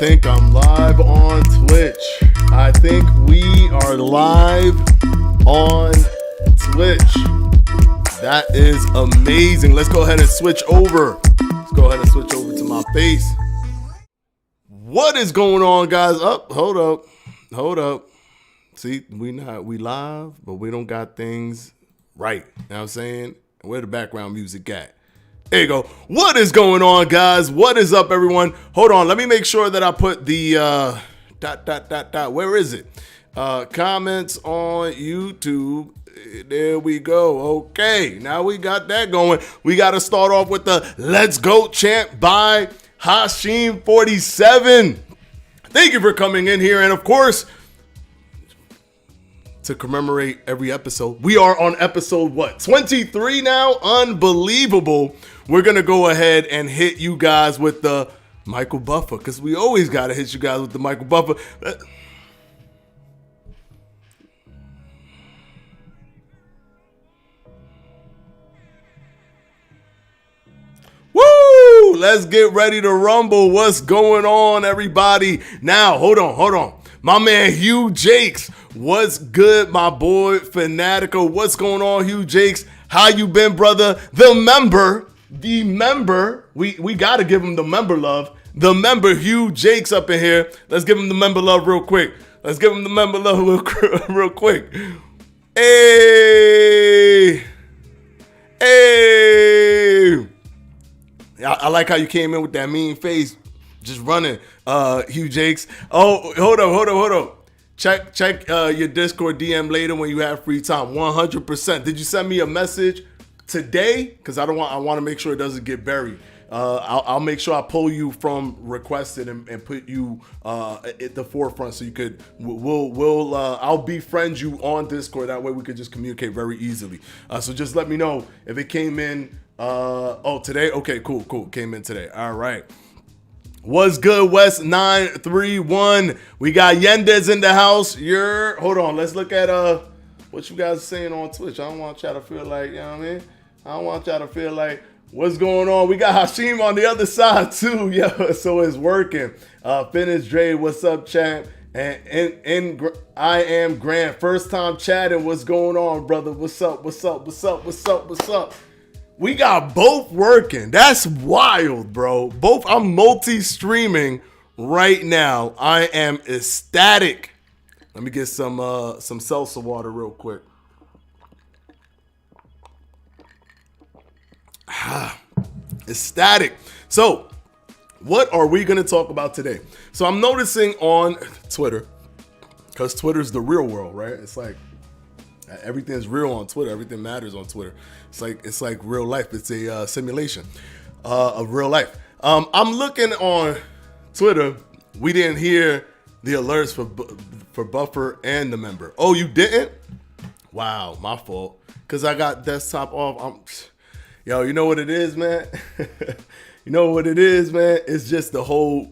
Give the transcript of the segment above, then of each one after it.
think I'm live on Twitch. I think we are live on Twitch. That is amazing. Let's go ahead and switch over. Let's go ahead and switch over to my face. What is going on, guys? Hold up. See, we live, but we don't got things right. You know what I'm saying? Where the background music at? There you go. What is going on, guys? What is up, everyone? Hold on. Let me make sure that I put the Where is it? Comments on YouTube. There we go. Okay. Now we got that going. We got to start off with the Let's Go chant by Hashim47. Thank you for coming in here. And of course, to commemorate every episode, we are on episode 23 now? Unbelievable. We're going to go ahead and hit you guys with the Michael Buffer, because we always got to hit you guys with the Michael Buffer. Woo! Let's get ready to rumble. What's going on, everybody? Now, hold on. My man Hugh Jakes. What's good, my boy Fanatico? What's going on, Hugh Jakes? How you been, brother? The member, we got to give him the member love. The member, Hugh Jakes, up in here. Let's give him the member love real quick. Real quick. Hey. I like how you came in with that mean face, just running, Hugh Jakes. Oh, hold up. Check your Discord DM later when you have free time. 100%. Did you send me a message today? Because I want to make sure it doesn't get buried. I'll make sure I pull you from requested and put you at the forefront so you could. I'll befriend you on Discord. That way we could just communicate very easily. So just let me know if it came in. Today? Okay, cool. Came in today. All right. What's good, West 931? We got Yendez in the house. Hold on. Let's look at what you guys are saying on Twitch. I don't want y'all to feel like, you know what I mean? I don't want y'all to feel like what's going on. We got Hashim on the other side too. Yeah, so it's working. Finish Dre, what's up, champ? And I am Grant. First time chatting. What's going on, brother? What's up? We got both working. That's wild, bro. I'm multi-streaming right now. I am ecstatic. Let me get some salsa water real quick. Ecstatic. So, what are we going to talk about today? So, I'm noticing on Twitter, because Twitter's the real world, right? It's like everything's real on Twitter. Everything matters on Twitter. It's like real life. It's a simulation of real life. I'm looking on Twitter. We didn't hear the alerts for Buffer and the member. Oh, you didn't? Wow, my fault. Because I got desktop off. You know what it is, man? It's just the whole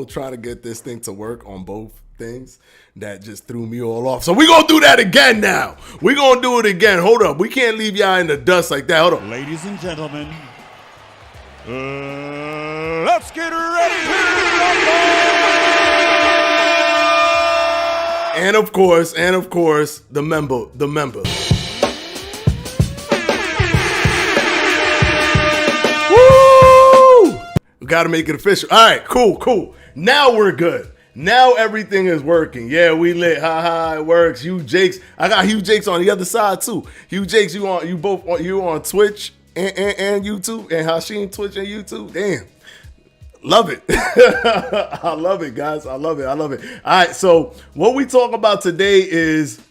trying to get this thing to work on both things that just threw me all off. So we're going to do that again now. We're going to do it again. Hold up. We can't leave y'all in the dust like that. Hold on. Ladies and gentlemen, let's get ready to rumble! And of course, the member. Woo! We got to make it official. All right, cool. Now we're good. Now everything is working. Yeah, we lit. It works. Hugh Jakes. I got Hugh Jakes on the other side too. Hugh Jakes, you on Twitch and YouTube, and Hashim Twitch and YouTube. Damn. Love it. I love it, guys. I love it. All right, so what we talk about today is,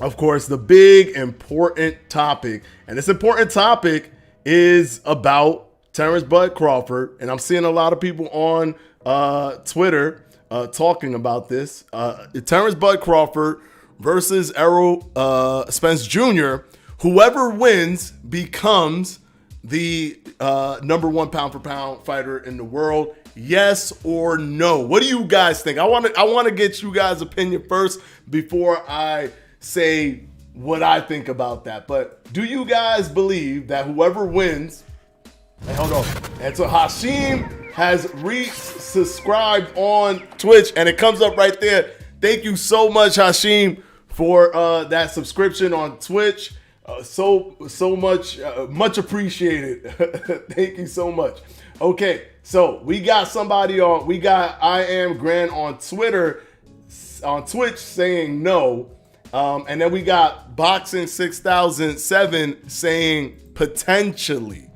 of course, the big important topic. And this important topic is about Terence Bud Crawford. And I'm seeing a lot of people on Twitter talking about this. Terence Bud Crawford versus Errol Spence Jr. Whoever wins becomes the number one pound for pound fighter in the world. Yes or no? What do you guys think? I want to get you guys' opinion first before I say what I think about that. But do you guys believe that whoever wins, hold on, and so Hashim has re-subscribed on Twitch, and it comes up right there. Thank you so much, Hashim, for that subscription on Twitch. So much appreciated. Thank you so much. Okay, so we got somebody on. We got I Am Grand on Twitter, on Twitch saying no, and then we got Boxing 6007 saying potentially.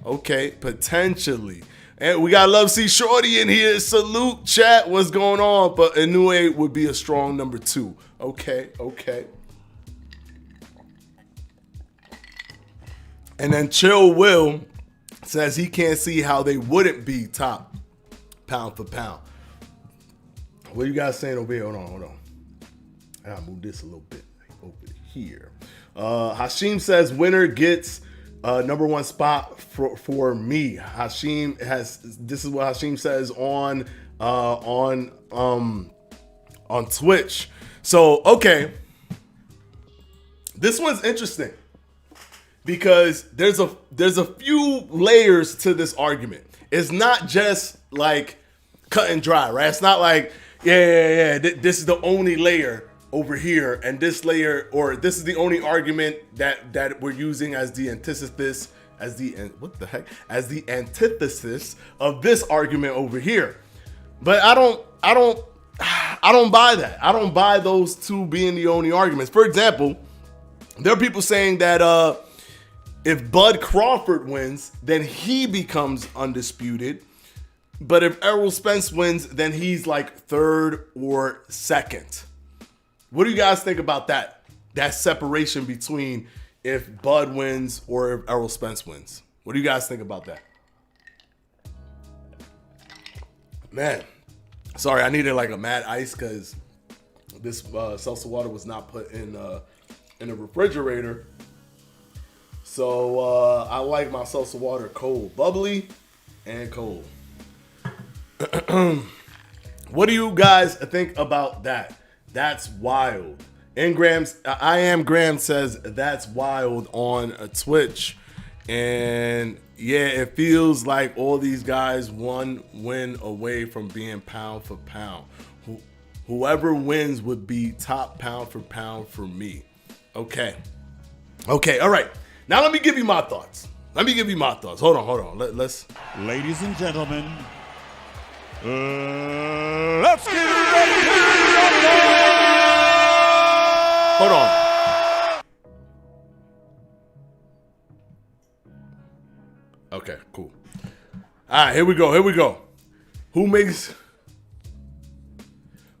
Okay, potentially. And we got Love C Shorty in here. Salute, chat. What's going on? But Inoue would be a strong number 2. Okay. And then Chill Will says he can't see how they wouldn't be top pound for pound. What are you guys saying over here? Hold on. I gotta move this a little bit over here. Hashim says winner gets number 1 spot for me. Hashim has, this is what Hashim says on Twitch. So, okay. This one's interesting because there's a few layers to this argument. It's not just like cut and dry, right? It's not like, this is the only layer over here, and this layer, or this is the only argument that we're using as the antithesis, as the antithesis of this argument over here. But I don't buy that. I don't buy those two being the only arguments. For example, there are people saying that if Bud Crawford wins, then he becomes undisputed. But if Errol Spence wins, then he's like 3rd or 2nd. What do you guys think about that? That separation between if Bud wins or if Errol Spence wins. What do you guys think about that? Man, sorry, I needed like a mad ice because this seltzer water was not put in the refrigerator. So I like my seltzer water cold, bubbly and cold. What do you guys think about that? That's wild. I Am Graham says that's wild on Twitch. And yeah, it feels like all these guys 1 win away from being pound for pound. Whoever wins would be top pound for pound for me. Okay, all right. Now let me give you my thoughts. Hold on. Let's. Ladies and gentlemen, let's get ready to rumble! Hold on. Okay, cool. All right, here we go. Who makes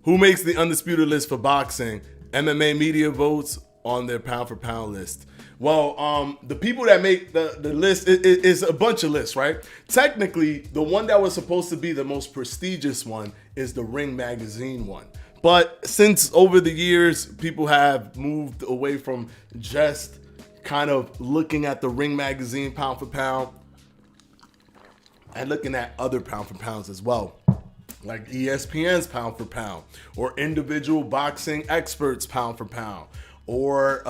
the undisputed list for boxing? MMA media votes on their pound for pound list. Well, the people that make the list is a bunch of lists, right? Technically, the one that was supposed to be the most prestigious one is the Ring Magazine one. But since over the years, people have moved away from just kind of looking at the Ring Magazine pound for pound and looking at other pound for pounds as well, like ESPN's pound for pound or individual boxing experts pound for pound, or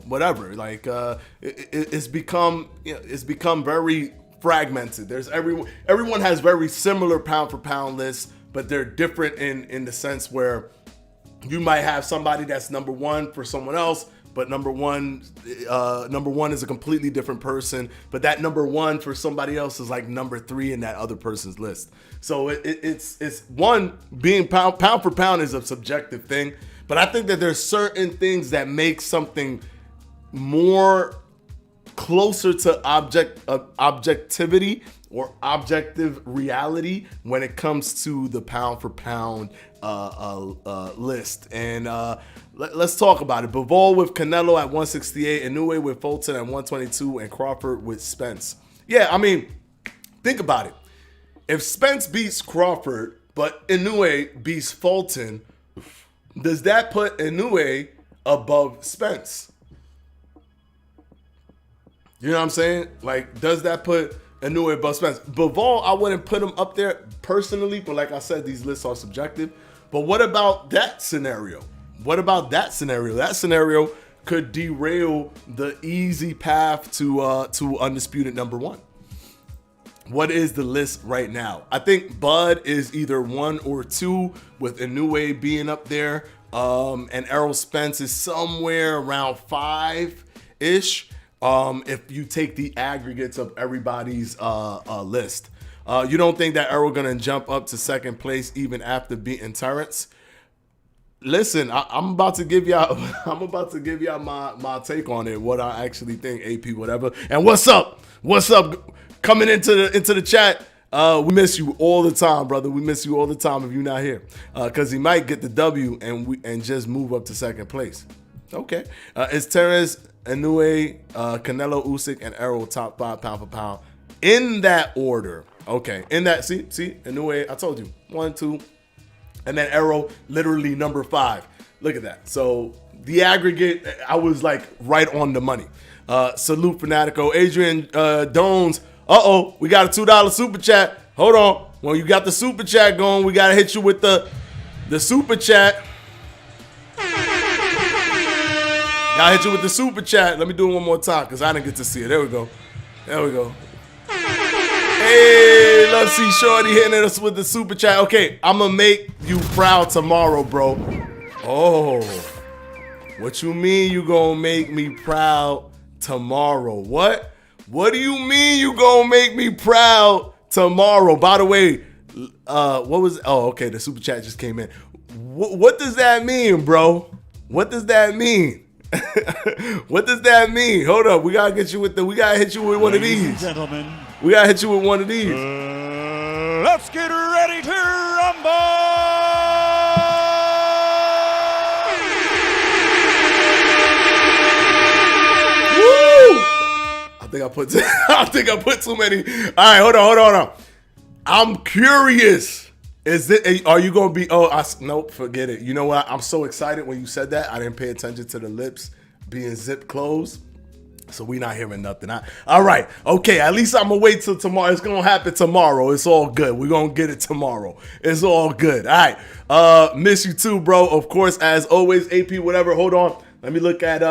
whatever. Like it's become very fragmented. There's everyone has very similar pound for pound lists, but they're different in the sense where you might have somebody that's number 1 for someone else, but number one is a completely different person, but that number 1 for somebody else is like number 3 in that other person's list. So it's one, being pound for pound is a subjective thing, but I think that there's certain things that make something more closer to objectivity or objective reality when it comes to the pound for pound list. And let's talk about it. Bivol with Canelo at 168, Inoue with Fulton at 122, and Crawford with Spence. Yeah, I mean, think about it. If Spence beats Crawford, but Inoue beats Fulton, does that put Inoue above Spence? You know what I'm saying? Like, does that put Inoue above Spence? Bivol, I wouldn't put him up there personally, but like I said, these lists are subjective. But what about that scenario? That scenario could derail the easy path to undisputed number 1. what is the list right now? I think Bud is either 1 or 2, with Inoue being up there. And Errol Spence is somewhere around 5-ish. If you take the aggregates of everybody's list. You don't think that Errol gonna jump up to second place even after beating Terence? Listen, I'm about to give y'all my take on it, what I actually think, AP, whatever. And what's up? What's up? Coming into the chat. We miss you all the time, brother. We miss you all the time if you're not here. Cause he might get the W and just move up to second place. Okay. It's Terence, Inoue, Canelo, Usyk, and Errol top 5 pound for pound in that order. Okay. In that, see, Inoue, I told you, 1, 2. And then Errol, literally number 5. Look at that. So the aggregate, I was like right on the money. Salute Fanatico. Adrian Dones. We got a $2 super chat. Hold on. When you got the super chat going, we got to hit you with the super chat. Gotta hit you with the super chat. Let me do it one more time because I didn't get to see it. There we go. Hey, let's see Shorty hitting us with the super chat. Okay, I'm gonna make you proud tomorrow, bro. Oh, what you mean you gonna make me proud tomorrow? What do you mean you gonna make me proud tomorrow? By the way, what was? Oh, okay, the super chat just came in. What does that mean, bro? What does that mean? What does that mean? Hold up, we gotta hit you with one of these. Ladies and gentlemen, we gotta hit you with one of these. Let's get ready to rumble! Woo! I think I put too many. All right, hold on. I'm curious. Are you gonna be? Nope, forget it. You know what? I'm so excited when you said that. I didn't pay attention to the lips being zipped closed. So we not hearing nothing. All right. Okay. At least I'm going to wait till tomorrow. It's going to happen tomorrow. It's all good. We're going to get it tomorrow. It's all good. All right. Miss you too, bro. Of course, as always, AP, whatever. Hold on. Let me look at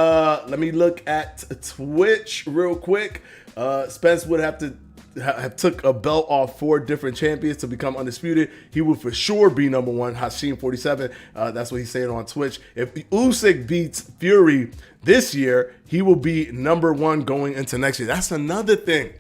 Twitch real quick. Spence would have to have took a belt off 4 different champions to become undisputed. He would for sure be number 1. Hashim 47. That's what he's saying on Twitch. If Usyk beats Fury this year, he will be number 1 going into next year. That's another thing.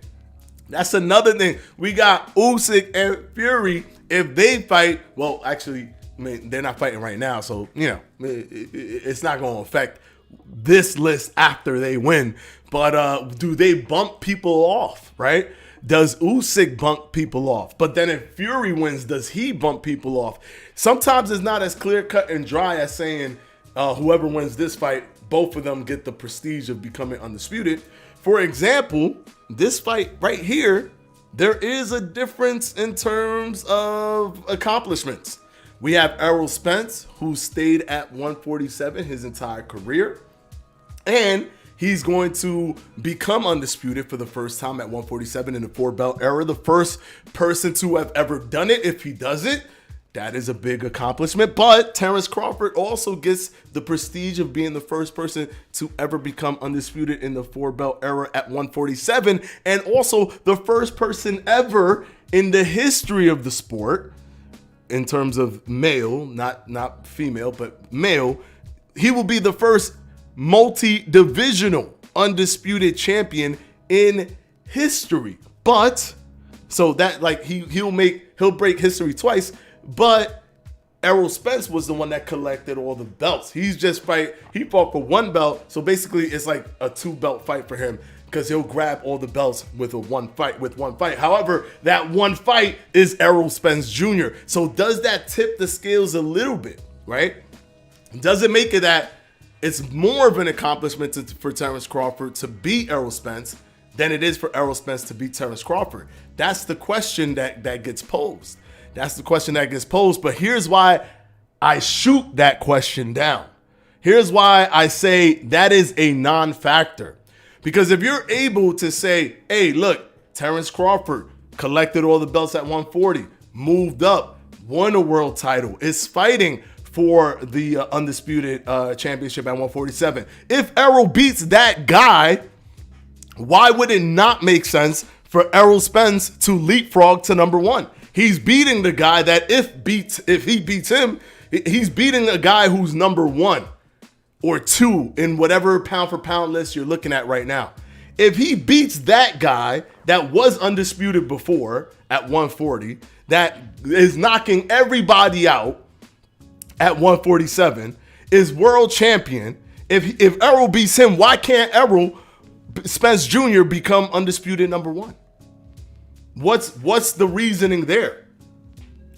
We got Usyk and Fury. If they fight, well, actually, I mean, they're not fighting right now, so you know it's not going to affect this list after they win. But do they bump people off? Right? Does Usyk bump people off? But then if Fury wins, does he bump people off? Sometimes it's not as clear cut and dry as saying whoever wins this fight, both of them get the prestige of becoming undisputed. For example, this fight right here, there is a difference in terms of accomplishments. We have Errol Spence, who stayed at 147 his entire career, and he's going to become undisputed for the first time at 147 in the 4-belt era. The first person to have ever done it. If he does it, that is a big accomplishment. But Terence Crawford also gets the prestige of being the first person to ever become undisputed in the 4-belt era at 147, and also the first person ever in the history of the sport, in terms of male, not female, but male. He will be the first multi-divisional undisputed champion in history. But so that like he'll break history twice. But Errol Spence was the one that collected all the belts. He fought for 1 belt. So basically it's like a 2-belt fight for him, because he'll grab all the belts with one fight. However, that 1 fight is Errol Spence Jr. So does that tip the scales a little bit, right? Does it make it that it's more of an accomplishment for Terence Crawford to beat Errol Spence than it is for Errol Spence to beat Terence Crawford? That's the question that gets posed. But here's why I shoot that question down. Here's why I say that is a non-factor. Because if you're able to say, hey, look, Terence Crawford collected all the belts at 140, moved up, won a world title, is fighting for the undisputed championship at 147. If Errol beats that guy, why would it not make sense for Errol Spence to leapfrog to number one. He's beating the guy that if he beats him, he's beating a guy who's number one or two in whatever pound for pound list you're looking at right now. If he beats that guy that was undisputed before at 140, that is knocking everybody out at 147, is world champion. If Errol beats him, why can't Errol Spence Jr. become undisputed number one? What's the reasoning there?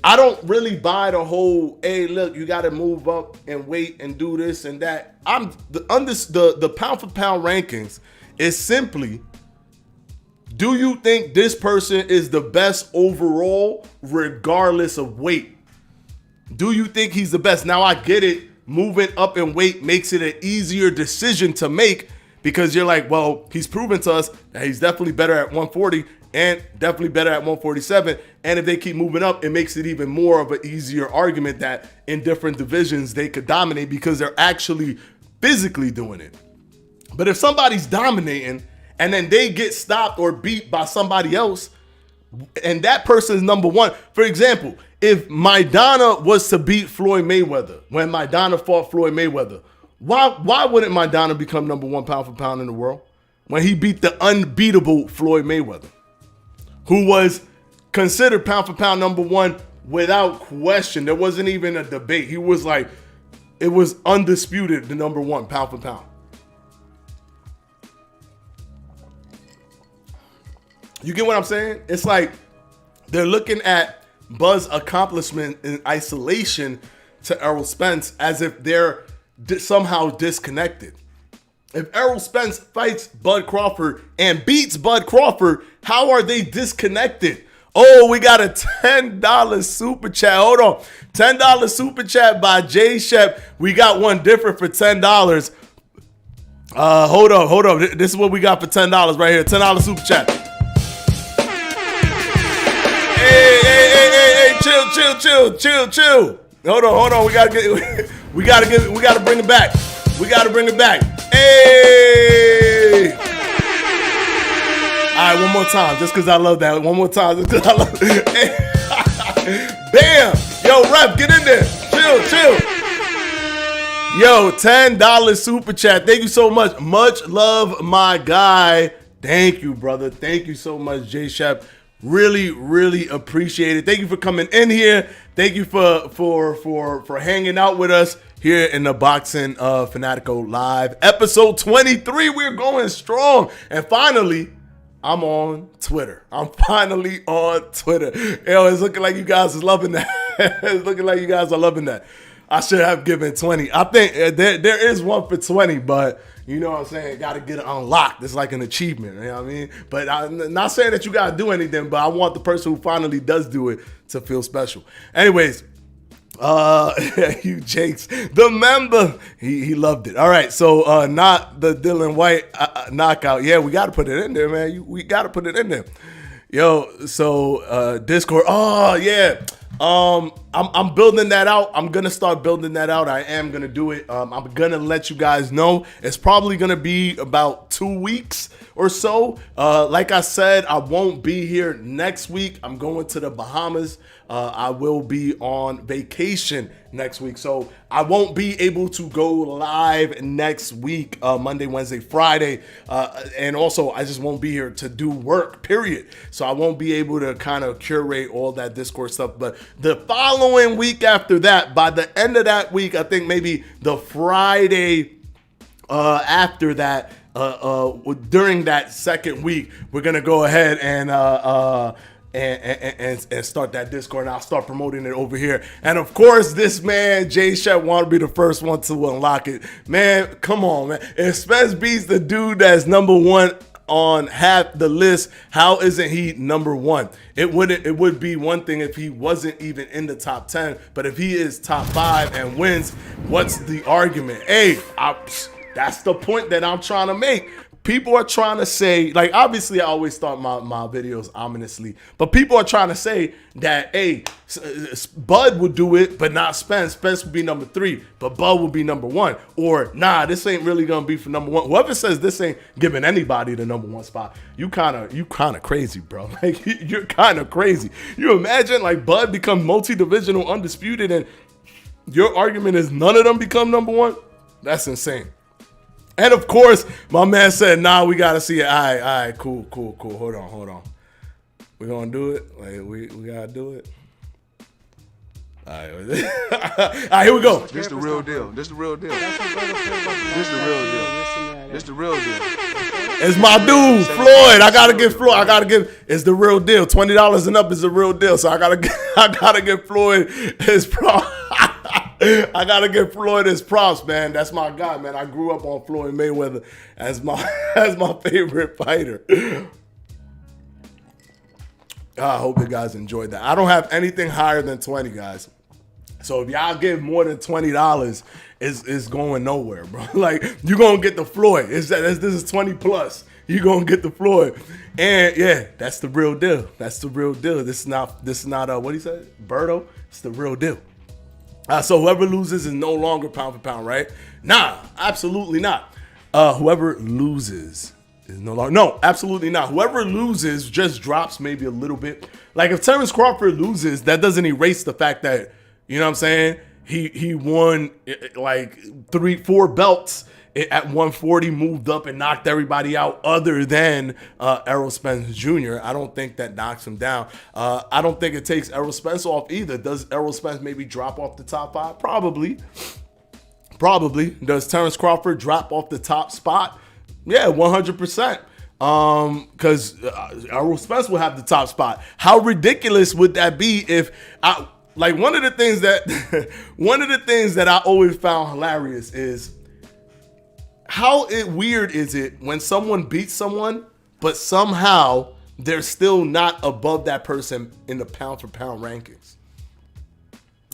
I don't really buy the whole, hey, look, you got to move up and wait and do this and that. The pound for pound rankings is simply, do you think this person is the best overall regardless of weight? Do you think he's the best? Now I get it. Moving up in weight makes it an easier decision to make because you're like, well, he's proven to us that he's definitely better at 140 and definitely better at 147. And if they keep moving up, it makes it even more of an easier argument that in different divisions they could dominate because they're actually physically doing it. But if somebody's dominating and then they get stopped or beat by somebody else and that person is number one, for example, if Maidana was to beat Floyd Mayweather, when Maidana fought Floyd Mayweather, why wouldn't Maidana become number one pound for pound in the world when he beat the unbeatable Floyd Mayweather, who was considered pound for pound number one without question? There wasn't even a debate. He was like, it was undisputed, the number one pound for pound. You get what I'm saying? It's like they're looking at Bud's accomplishment in isolation to Errol Spence as if they're somehow disconnected. If Errol Spence fights Bud Crawford and beats Bud Crawford, how are they disconnected? Oh, we got a $10 super chat. Hold on. $10 super chat by Jay Shep. We got one different for $10. Hold up. This is what we got for $10 right here. $10 super chat. Hey, chill. Hold on. We gotta bring it back. Hey. All right, one more time, just because I love that. One more time, just because I love it. Bam. Yo, ref, get in there. Chill. Yo, $10 super chat. Thank you so much. Much love, my guy. Thank you, brother. Thank you so much, J Shep. Really appreciate it. Thank you for coming in here. Thank you for hanging out with us here in the Boxing Fanatico Live episode 23. We're going strong. And finally, I'm on Twitter. Yo, it's looking like you guys are loving that. I should have given 20. I think there is one for 20, but you know what I'm saying? Got to get it unlocked. It's like an achievement, you know what I mean? But I'm not saying that you got to do anything, but I want the person who finally does do it to feel special. Anyways, Hugh Jakes, the member, he loved it. All right, so not the Dylan White knockout. Yeah, we got to put it in there, man. We got to put it in there. Yo, so Discord. Oh, yeah. I'm building that out. I'm gonna start building that out. I am gonna do it. I'm gonna let you guys know. It's probably gonna be about 2 weeks or so. Like I said, I won't be here next week. I'm going to the Bahamas. I will be on vacation next week, so I won't be able to go live next week, Monday, Wednesday, Friday, and also I just won't be here to do work, period. So I won't be able to kind of curate all that Discord stuff. But the following week after that, by the end of that week, I think maybe the Friday after that, during that second week, we're gonna go ahead and start that Discord, and I'll start promoting it over here. And of course, this man, Jay Shep, want to be the first one to unlock it. Man, come on, man. If Spence beats the dude that's number one on half the list, how isn't he number one? It would be one thing if he wasn't even in the top 10, but if he is top 5 and wins, what's the argument? Hey, that's the point that I'm trying to make. people are trying to say, like, obviously I always start my videos ominously, but people are trying to say that, hey, Bud would do it, but not Spence. Spence would be number 3, but Bud would be number 1. Or, nah, this ain't really gonna be for number 1. Whoever says this ain't giving anybody the number 1 spot, you kind of crazy, bro. Like, you're kind of crazy. You imagine, like, Bud become multi-divisional undisputed, and your argument is none of them become number 1? That's insane. And of course, my man said, nah, we got to see it. All right, cool. Hold on. We're going to do it? Like, we got to do it? All right. All right, here we go. This the real deal. This the real deal. It's my dude, Floyd. I got to get Floyd. It's the real deal. $20 and up is the real deal. So I got to get Floyd his props. I gotta give Floyd his props, man. That's my guy, man. I grew up on Floyd Mayweather as my favorite fighter. I hope you guys enjoyed that. I don't have anything higher than 20, guys. So if y'all give more than $20, it's going nowhere, bro. Like, you're gonna get the Floyd. This is 20 plus. You're gonna get the Floyd. And yeah, that's the real deal. This is not what he said? Berto. It's the real deal. So whoever loses is no longer pound for pound, right? Nah, absolutely not. Whoever loses is no longer. No, absolutely not. Whoever loses just drops maybe a little bit. Like, if Terence Crawford loses, that doesn't erase the fact that, you know what I'm saying, he won like 3-4 belts at 140, moved up and knocked everybody out other than Errol Spence Jr. I don't think that knocks him down. I don't think it takes Errol Spence off either. Does Errol Spence maybe drop off the top 5? Probably. Does Terence Crawford drop off the top spot? Yeah, 100%. Because Errol Spence will have the top spot. How ridiculous would that be if one of the things that I always found hilarious is, how weird is it when someone beats someone, but somehow they're still not above that person in the pound for pound rankings?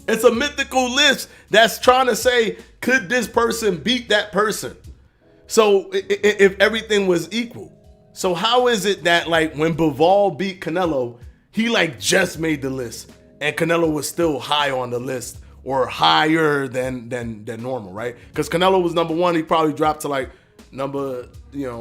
It's a mythical list that's trying to say, could this person beat that person? So if everything was equal. So how is it that, like, when Bivol beat Canelo, he like just made the list and Canelo was still high on the list, or higher than normal, right? Because Canelo was number 1, he probably dropped to like number 4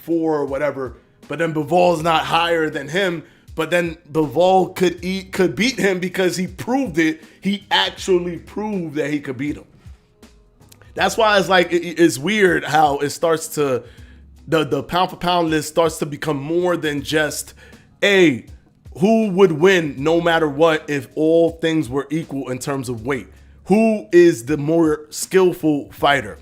or whatever. But then Bivol's not higher than him. But then Bivol could beat him because he proved it. He actually proved that he could beat him. That's why it's like it's weird how it starts to the pound for pound list starts to become more than just who would win no matter what if all things were equal in terms of weight? Who is the more skillful fighter?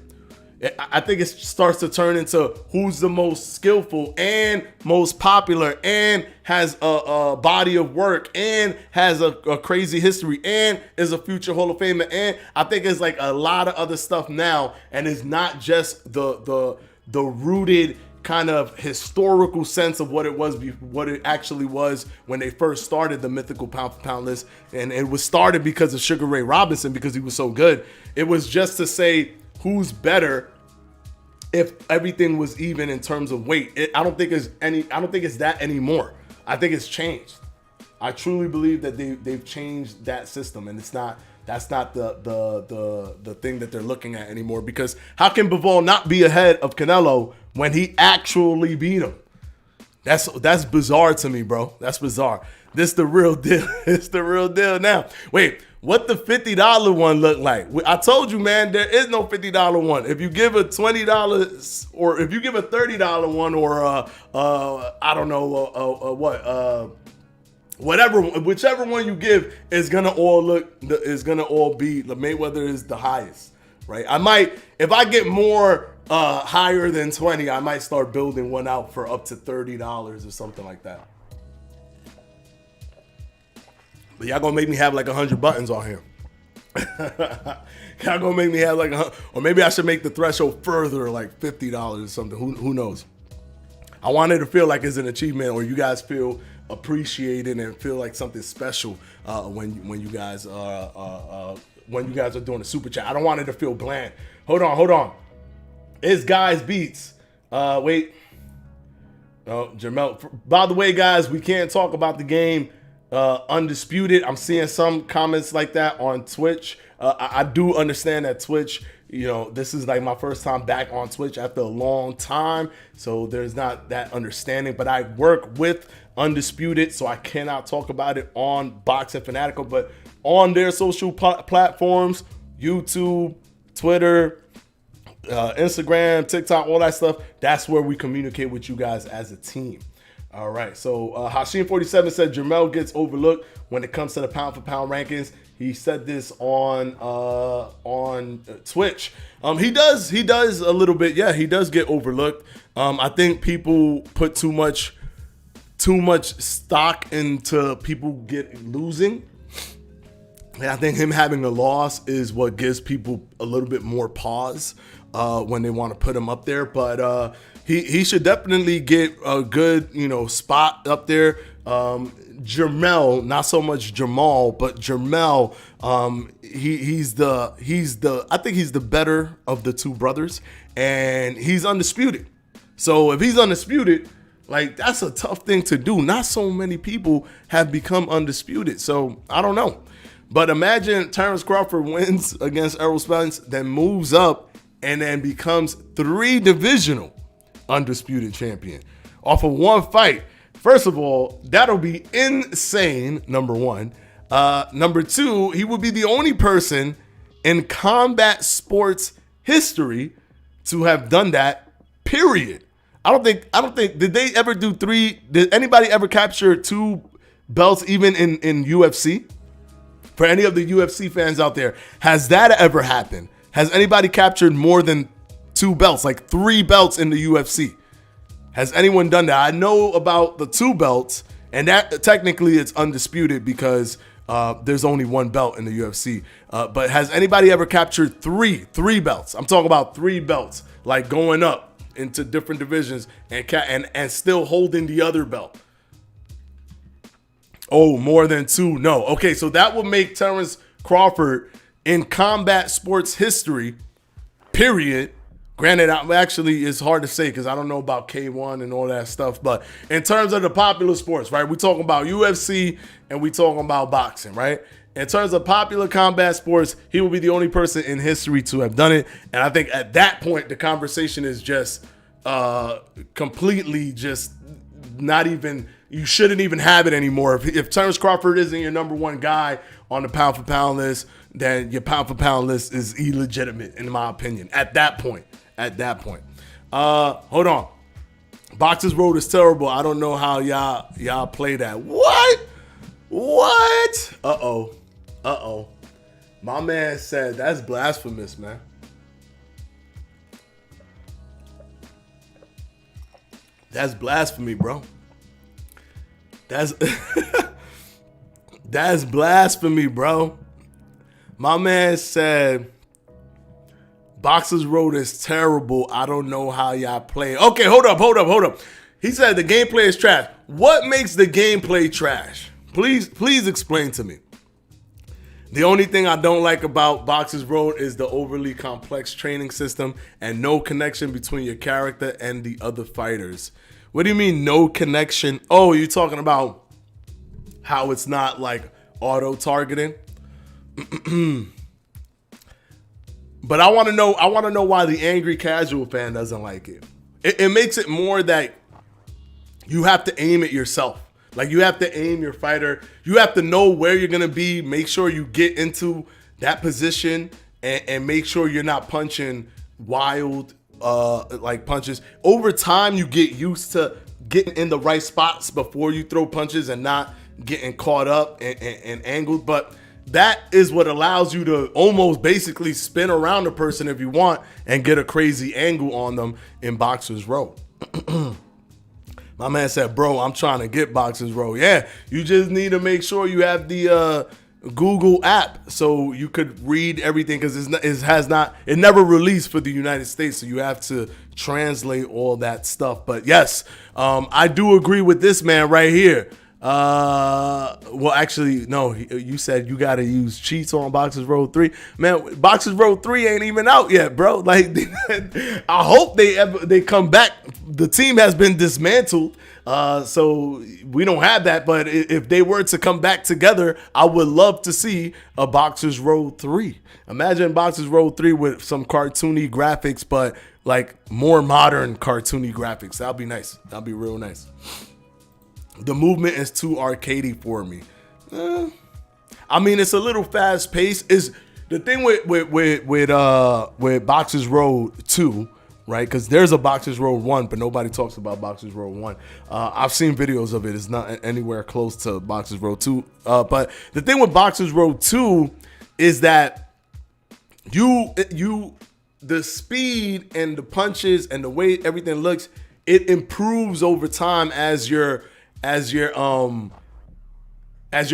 I think it starts to turn into who's the most skillful and most popular and has a body of work and has a crazy history and is a future Hall of Famer. And I think it's like a lot of other stuff now, and it's not just the rooted kind of historical sense of what it actually was when they first started the mythical pound for pound list. And it was started because of Sugar Ray Robinson, because he was so good. It was just to say who's better if everything was even in terms of weight. I don't think it's that anymore. I think it's changed. I truly believe that they've changed that system, and that's not the thing that they're looking at anymore. Because how can Bivol not be ahead of Canelo when he actually beat him? That's bizarre to me, bro. That's bizarre. This the real deal. It's the real deal now. Wait, what the $50 one look like? I told you, man, there is no $50 one. If you give a $20 or if you give a $30 one, or I don't know whatever, whichever one you give is gonna all be the Mayweather is the highest, right? I might, if I get more higher than 20, I might start building one out for up to $30 or something like that. But y'all gonna make me have like 100 buttons on here. Y'all gonna make me have like or maybe I should make the threshold further, like $50 or something. Who knows? I wanted to feel like it's an achievement, or you guys feel appreciated and feel like something special when you guys are doing a super chat. I don't want it to feel bland. Hold on. It's Guys Beats. Wait. Oh, Jermel. By the way, guys, we can't talk about the game Undisputed. I'm seeing some comments like that on Twitch. I do understand that Twitch, this is like my first time back on Twitch after a long time. So there's not that understanding. But I work with Undisputed, so I cannot talk about it on Boxing Fanatical. But on their social platforms, YouTube, Twitter, Instagram, TikTok, all that stuff, that's where we communicate with you guys as a team. All right, so Hashim47 said Jermel gets overlooked when it comes to the pound for pound rankings. He said this on Twitch. He does a little bit. Yeah, he does get overlooked. I think people put too much stock into people losing. And I think him having a loss is what gives people a little bit more pause when they want to put him up there. But he should definitely get a good, spot up there. Jermel, not so much Jamal, but Jermel, I think he's the better of the two brothers, and he's undisputed. So if he's undisputed, like, that's a tough thing to do. Not so many people have become undisputed. So I don't know. But imagine Terence Crawford wins against Errol Spence, then moves up and then becomes 3-divisional undisputed champion off of one fight. First of all, that'll be insane, number one. Number two, he would be the only person in combat sports history to have done that, period. I don't think, did they ever do did anybody ever capture 2 belts even in UFC? For any of the UFC fans out there, has that ever happened? Has anybody captured more than 2 belts, like 3 belts in the UFC? Has anyone done that? I know about the 2 belts, and that technically it's undisputed because there's only 1 belt in the UFC. But has anybody ever captured 3 belts? I'm talking about 3 belts, like going up into different divisions and still holding the other belt. Oh, more than 2? No. Okay, so that would make Terence Crawford in combat sports history, period. Granted, actually, it's hard to say because I don't know about K1 and all that stuff. But in terms of the popular sports, right, we talking about UFC and we talking about boxing, right? In terms of popular combat sports, he will be the only person in history to have done it. And I think at that point, the conversation is just completely just not even, you shouldn't even have it anymore. If Terence Crawford isn't your number 1 guy on the pound for pound list, then your pound for pound list is illegitimate, in my opinion, at that point. Hold on. Boxers Road is terrible. I don't know how y'all play that. What? Uh-oh. My man said that's blasphemous, man. That's blasphemy, bro. That's blasphemy, bro. My man said Boxers Road is terrible. I don't know how y'all play. Okay, hold up. He said the gameplay is trash. What makes the gameplay trash? Please explain to me. The only thing I don't like about Boxers Road is the overly complex training system and no connection between your character and the other fighters. What do you mean no connection? Oh, you're talking about how it's not like auto targeting? But I want to know why the angry casual fan doesn't like it. It makes it more that you have to aim it yourself. Like, you have to aim your fighter. You have to know where you're going to be. Make sure you get into that position and make sure you're not punching wild like punches. Over time, you get used to getting in the right spots before you throw punches and not getting caught up and angled. But that is what allows you to almost basically spin around a person if you want and get a crazy angle on them in Boxers Row. My man said, bro, I'm trying to get Boxers Row. Yeah, you just need to make sure you have the Google app so you could read everything, because it never released for the United States, so you have to translate all that stuff. But yes, I do agree with this man right here. Well, actually, no. You said you got to use cheats on Boxers Road 3. Man, Boxers Road 3 ain't even out yet, bro. Like, I hope they come back. The team has been dismantled, so we don't have that. But if they were to come back together, I would love to see a Boxers Road 3. Imagine Boxers Road 3 with some cartoony graphics, but like more modern cartoony graphics. That'd be nice. That'd be real nice. The movement is too arcadey for me. I mean, it's a little fast paced. Is the thing with Boxers Road 2, right? Because there's a Boxers Road 1, but nobody talks about Boxers Road 1. I've seen videos of it. It's not anywhere close to Boxers Road 2. But the thing with Boxers Road 2 is that the speed and the punches and the way everything looks, it improves over time as you're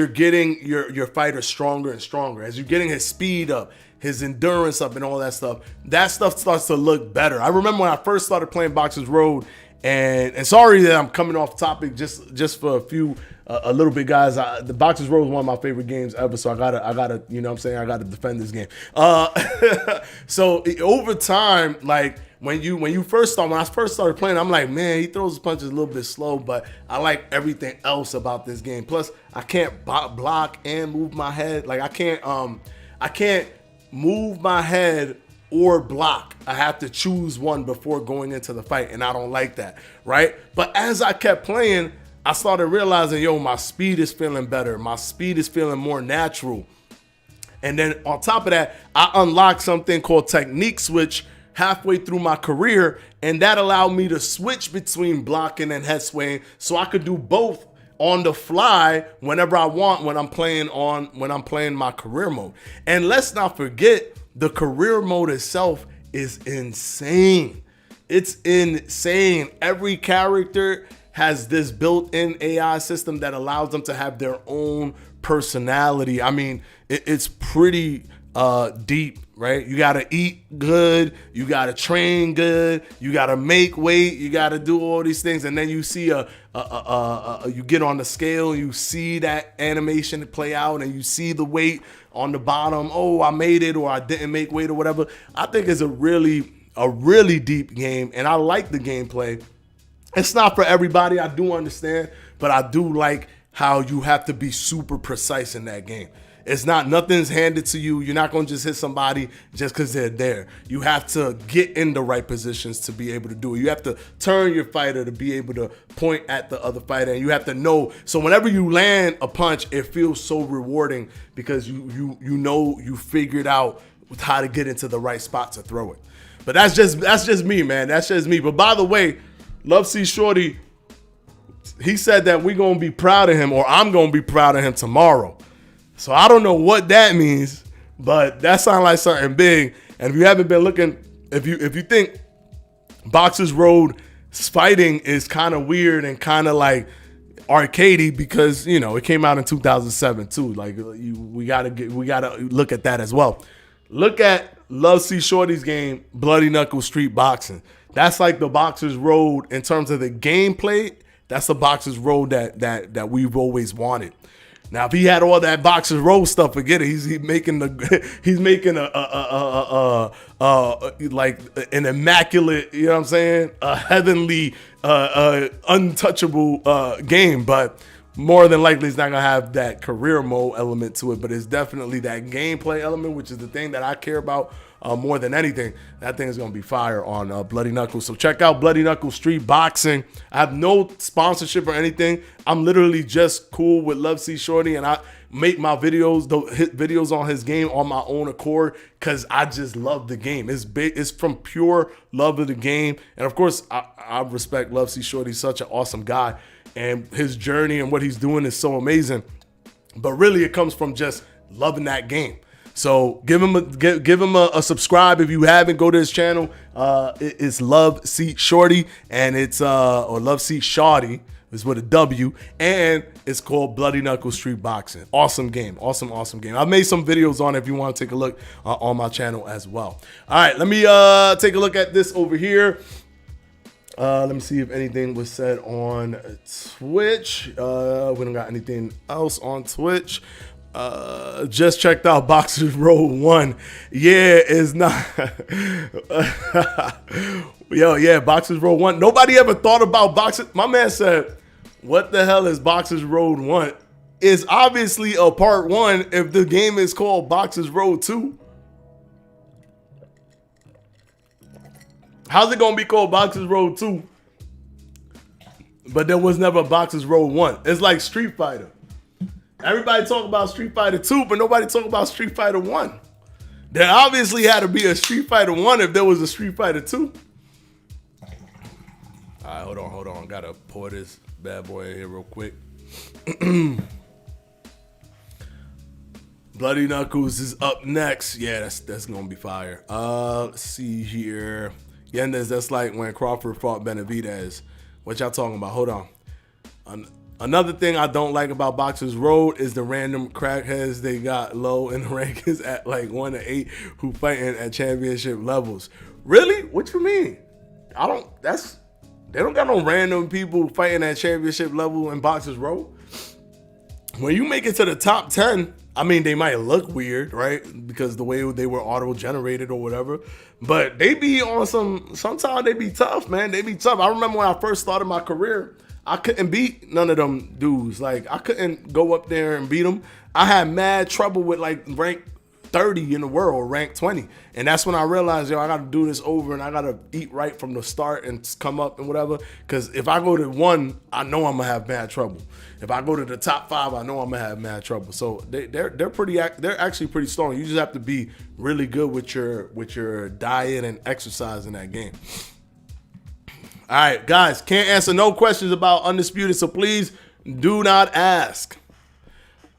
getting your fighter stronger and stronger, as you're getting his speed up, his endurance up, and all that stuff. That stuff starts to look better. I remember when I first started playing Boxers Road, and sorry that I'm coming off topic just for a little bit, guys. The Boxers Road is one of my favorite games ever, so I gotta, you know what I'm saying, I gotta defend this game. So over time, like, when I first started playing, I'm like, man, he throws his punches a little bit slow, but I like everything else about this game. Plus, I can't block and move my head. Like, I can't move my head or block. I have to choose one before going into the fight, and I don't like that, right? But as I kept playing, I started realizing, my speed is feeling better. My speed is feeling more natural. And then on top of that, I unlocked something called Technique Switch halfway through my career, and that allowed me to switch between blocking and head swaying, so I could do both on the fly whenever I want when I'm playing my career mode. And let's not forget, the career mode itself is insane. It's insane. Every character has this built-in AI system that allows them to have their own personality. I mean, it's pretty deep, right? You gotta eat good, you gotta train good, you gotta make weight, you gotta do all these things, and then you see you get on the scale, you see that animation play out, and you see the weight on the bottom. Oh, I made it, or I didn't make weight, or whatever. I think it's a really deep game, and I like the gameplay. It's not for everybody, I do understand, but I do like how you have to be super precise in that game. It's not, nothing's handed to you. You're not going to just hit somebody just because they're there. You have to get in the right positions to be able to do it. You have to turn your fighter to be able to point at the other fighter, and you have to know. So whenever you land a punch, it feels so rewarding because you know you figured out how to get into the right spot to throw it. But that's just me, man. That's just me. But by the way, Love C Shorty, he said that we're going to be proud of him, or I'm going to be proud of him tomorrow. So I don't know what that means, but that sounds like something big. And if you haven't been looking, if you think Boxers Road fighting is kind of weird and kind of like arcadey, because it came out in 2007 too. Like we gotta look at that as well. Look at Love C Shorty's game, Bloody Knuckle Street Boxing. That's like the Boxers Road in terms of the gameplay. That's the Boxers Road that we've always wanted. Now, if he had all that Boxers Road stuff, forget it. He's making like an immaculate, you know what I'm saying, a heavenly, untouchable game. But more than likely, it's not gonna have that career mode element to it. But it's definitely that gameplay element, which is the thing that I care about more than anything. That thing is gonna be fire on Bloody Knuckle. So check out Bloody Knuckle Street Boxing. I have no sponsorship or anything. I'm literally just cool with Love C Shorty, and I make my videos on his game on my own accord because I just love the game. It's from pure love of the game, and of course I respect Love C Shorty. He's such an awesome guy, and his journey and what he's doing is so amazing. But really, it comes from just loving that game. So give him a subscribe if you haven't. Go to his channel. It's Love C Shorty, and it's or Love C Shorty is with a W, and it's called Bloody Knuckle Street Boxing. Awesome game, awesome game. I've made some videos on it if you want to take a look on my channel as well. All right, let me take a look at this over here. Let me see if anything was said on Twitch. We don't got anything else on Twitch. Just checked out Boxers Road 1. Yeah, it's not. Yeah, Boxers Road 1. Nobody ever thought about Boxers. My man said, what the hell is Boxers Road 1? It's obviously a part 1 if the game is called Boxers Road 2. How's it gonna be called Boxers Road 2? But there was never Boxers Road 1. It's like Street Fighter. Everybody talk about Street Fighter 2, but nobody talk about Street Fighter 1. There obviously had to be a Street Fighter 1 if there was a Street Fighter 2. All right, hold on. Gotta pour this bad boy in here real quick. Bloody Knuckles is up next. Yeah, that's gonna be fire. Let's see here. Yendez, that's like when Crawford fought Benavidez. What y'all talking about? Hold on. Another thing I don't like about Boxers Road is the random crackheads they got low in the rankings at like 1 to 8 who fighting at championship levels. Really? What you mean? They don't got no random people fighting at championship level in Boxers Road. When you make it to the top 10, I mean, they might look weird, right? Because the way they were auto-generated or whatever. But they be on sometimes they be tough, man. They be tough. I remember when I first started my career, I couldn't beat none of them dudes. Like, I couldn't go up there and beat them. I had mad trouble with, like, rank 30 in the world, rank 20. And that's when I realized, I got to do this over and I got to eat right from the start and come up and whatever. Because if I go to 1, I know I'm going to have mad trouble. If I go to the top 5, I know I'm going to have mad trouble. So they're actually pretty strong. You just have to be really good with your diet and exercise in that game. All right, guys, can't answer no questions about Undisputed, so please do not ask.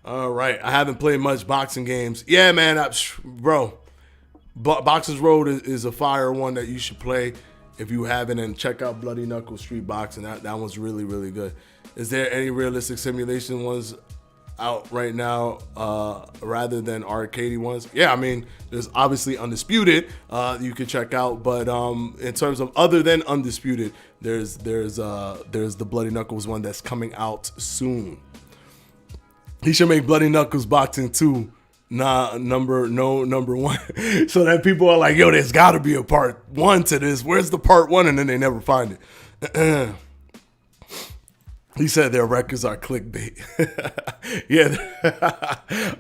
All right, I haven't played much boxing games. Yeah, man, bro, Boxers Road is a fire one that you should play if you haven't, and check out Bloody Knuckle Street Boxing. That one's really, really good. Is there any realistic simulation ones out right now rather than arcadey ones? Yeah, I mean, there's obviously Undisputed you can check out, but in terms of other than Undisputed, there's the Bloody Knuckles one that's coming out soon. He should make Bloody Knuckles Boxing 2 number 1 so that people are like, yo, there's got to be a part 1 to this. Where's the part 1? And then they never find it. He said their records are clickbait. Yeah.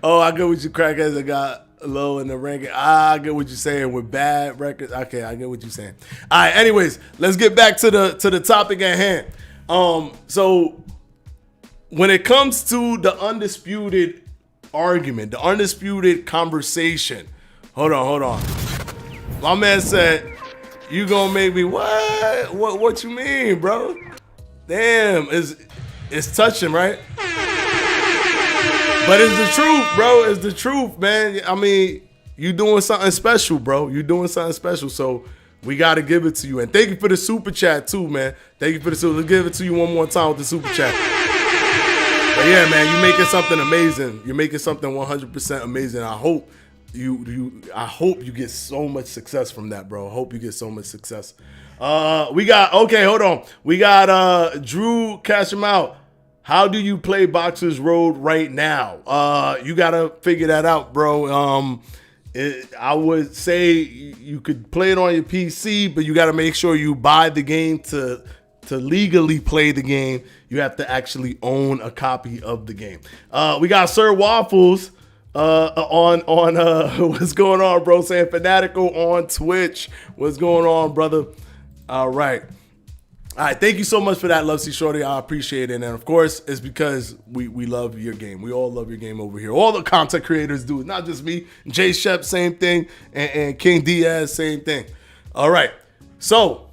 Oh, I get what you crackheads that got low in the ranking. I get what you're saying with bad records. Okay, I get what you're saying. All right, anyways, let's get back to the topic at hand. So when it comes to the undisputed argument, the undisputed conversation, hold on. My man said, you gonna make me what? What you mean, bro? Damn, it's touching, right? But it's the truth, bro. It's the truth, man. I mean, you doing something special, bro. You doing something special, so we got to give it to you. And thank you for the super chat, too, man. Thank you for the super. Let's give it to you one more time with the super chat. But yeah, man, you're making something amazing. You're making something 100% amazing. I hope you get so much success from that, bro. I hope you get so much success. Hold on. We got Drew Cash him out. How do you play Boxers Road right now? You gotta figure that out, bro. I would say you could play it on your PC, but you gotta make sure you buy the game to legally play the game. You have to actually own a copy of the game. We got Sir Waffles on what's going on, bro? Saying Fanatico on Twitch. What's going on, brother? All right. Thank you so much for that, Love C Shorty. I appreciate it. And of course, it's because we love your game. We all love your game over here. All the content creators do. Not just me. Jay Shep, same thing. And King Diaz, same thing. All right. So,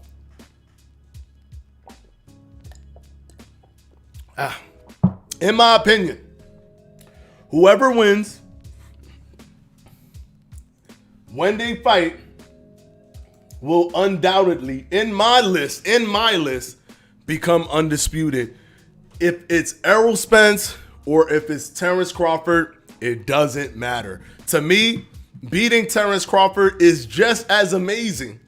in my opinion, whoever wins when they fight will undoubtedly, in my list, become undisputed. If it's Errol Spence or if it's Terence Crawford, it doesn't matter. To me, beating Terence Crawford is just as amazing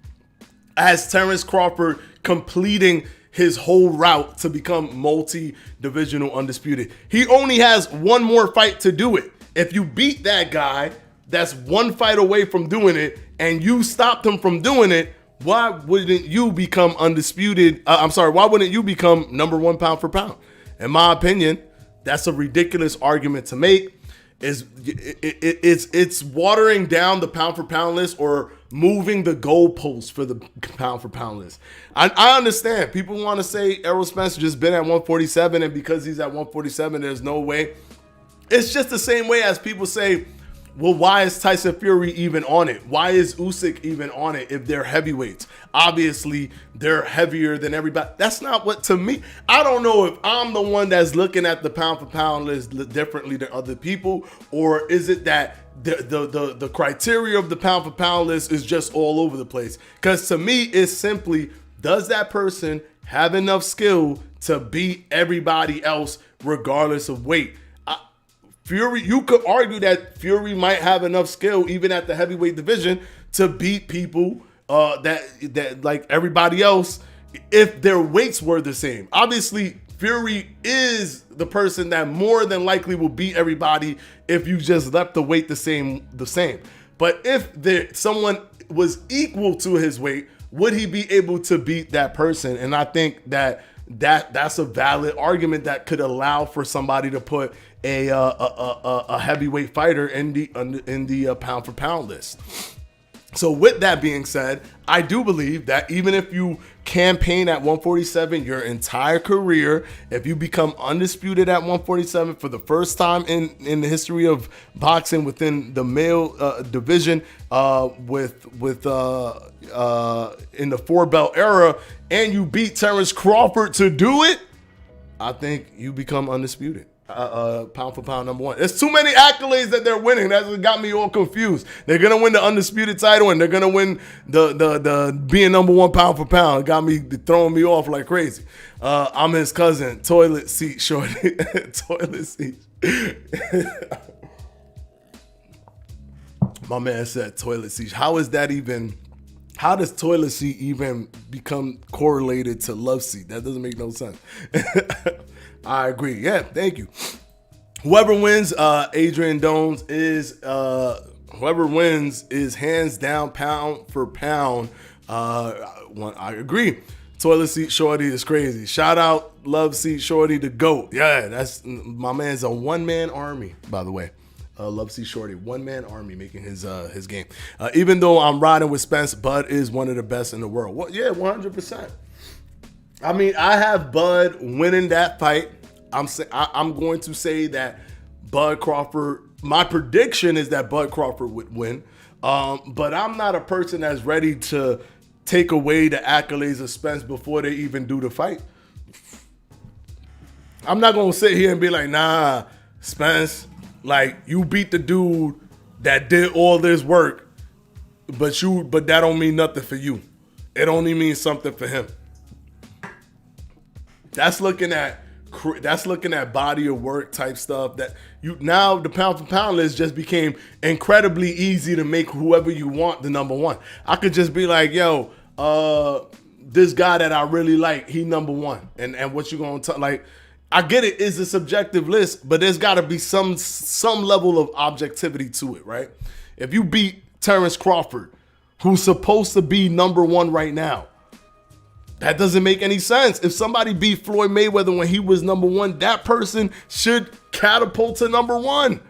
as Terence Crawford completing his whole route to become multi-divisional undisputed. He only has one more fight to do it. If you beat that guy, that's one fight away from doing it, and you stopped him from doing it, why wouldn't you become undisputed? Why wouldn't you become number one pound for pound? In my opinion, that's a ridiculous argument to make. It's watering down the pound for pound list or moving the goalposts for the pound for pound list. I understand people want to say Errol Spence just been at 147, and because he's at 147, there's no way. It's just the same way as people say, well, why is Tyson Fury even on it? Why is Usyk even on it if they're heavyweights? Obviously, they're heavier than everybody. That's not what, to me, I don't know if I'm the one that's looking at the pound for pound list differently than other people, or is it that the criteria of the pound for pound list is just all over the place? Because to me, it's simply, does that person have enough skill to beat everybody else regardless of weight? Fury, you could argue that Fury might have enough skill even at the heavyweight division to beat people that like everybody else if their weights were the same. Obviously, Fury is the person that more than likely will beat everybody if you just left the weight the same. But if someone was equal to his weight, would he be able to beat that person? And I think that's a valid argument that could allow for somebody to put a heavyweight fighter in the pound for pound list. So with that being said, I do believe that even if you campaign at 147 your entire career, if you become undisputed at 147 for the first time in the history of boxing within the male division, in the four belt era, and you beat Terence Crawford to do it, I think you become undisputed. Pound for pound number one. There's too many accolades that they're winning. That's what got me all confused. They're gonna win the undisputed title and they're gonna win the being number one pound for pound. It got me throwing me off like crazy. I'm his cousin, toilet seat shorty. Toilet seat. My man said toilet seat. How does toilet seat even become correlated to love seat? That doesn't make no sense. I agree. Yeah, thank you. Whoever wins, Adrian Dones whoever wins is hands down pound for pound. I agree. Toilet seat shorty is crazy. Shout out love seat shorty, the GOAT. Yeah, that's my man's a one-man army, by the way. Love seat shorty, one-man army making his game. Even though I'm riding with Spence, Bud is one of the best in the world. Well, yeah, 100%. I mean, I have Bud winning that fight. I'm going to say that Bud Crawford, my prediction is that Bud Crawford would win. But I'm not a person that's ready to take away the accolades of Spence before they even do the fight. I'm not going to sit here and be like, nah, Spence, like, you beat the dude that did all this work, but that don't mean nothing for you. It only means something for him. That's looking at body of work type stuff. That now the pound for pound list just became incredibly easy to make whoever you want the number one. I could just be like, yo, this guy that I really like, he number one. And what you gonna tell? Like, I get it, it's a subjective list, but there's got to be some level of objectivity to it, right? If you beat Terence Crawford, who's supposed to be number one right now, that doesn't make any sense. If somebody beat Floyd Mayweather when he was number one, that person should catapult to number one